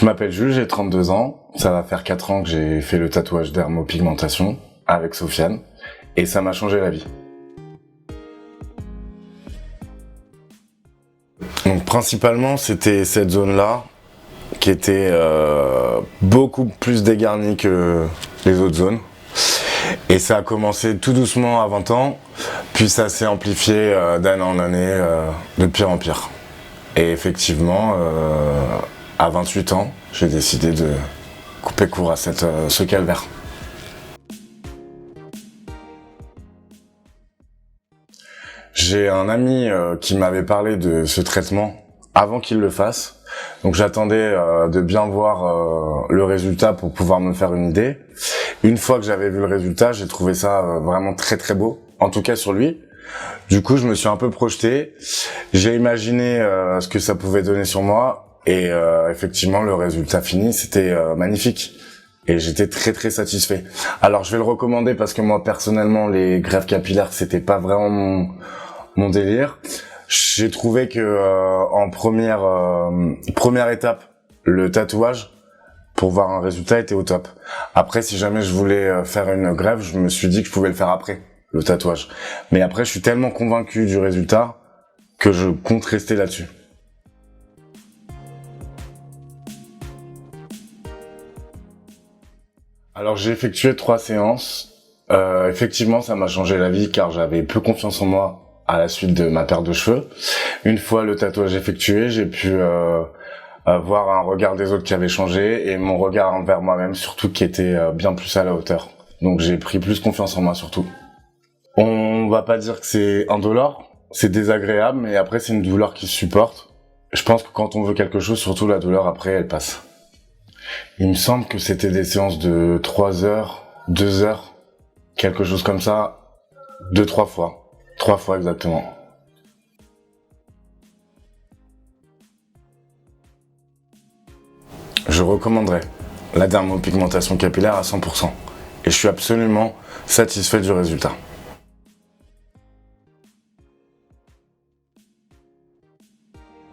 m'appelle Jules, j'ai 32 ans. Ça va faire 4 ans que j'ai fait le tatouage dermopigmentation avec Sofiane. Et ça m'a changé la vie. Donc principalement, c'était cette zone-là qui était beaucoup plus dégarnie que les autres zones. Et ça a commencé tout doucement à 20 ans, puis ça s'est amplifié d'année en année, de pire en pire. Et effectivement, à 28 ans, j'ai décidé de couper court à ce calvaire. J'ai un ami qui m'avait parlé de ce traitement avant qu'il le fasse. Donc j'attendais de bien voir le résultat pour pouvoir me faire une idée. Une fois que j'avais vu le résultat, j'ai trouvé ça vraiment très très beau, en tout cas sur lui. Du coup, je me suis un peu projeté. J'ai imaginé ce que ça pouvait donner sur moi et effectivement, le résultat fini, c'était magnifique. Et j'étais très très satisfait. Alors je vais le recommander parce que moi personnellement, les greffes capillaires, c'était pas vraiment mon délire. J'ai trouvé que en première étape, le tatouage pour voir un résultat était au top. Après, si jamais je voulais faire une greffe, je me suis dit que je pouvais le faire après le tatouage. Mais après, je suis tellement convaincu du résultat que je compte rester là-dessus. Alors j'ai effectué 3 séances. Effectivement, ça m'a changé la vie car j'avais peu confiance en moi à la suite de ma perte de cheveux. Une fois le tatouage effectué, j'ai pu voir un regard des autres qui avait changé et mon regard envers moi-même surtout qui était bien plus à la hauteur. Donc j'ai pris plus confiance en moi surtout. On va pas dire que c'est indolore, c'est désagréable, mais après c'est une douleur qui se supporte. Je pense que quand on veut quelque chose, surtout la douleur après, elle passe. Il me semble que c'était des séances de 3 heures, 2 heures, quelque chose comme ça, 2-3 fois. 3 fois exactement. Je recommanderais la dermopigmentation capillaire à 100%. Et je suis absolument satisfait du résultat.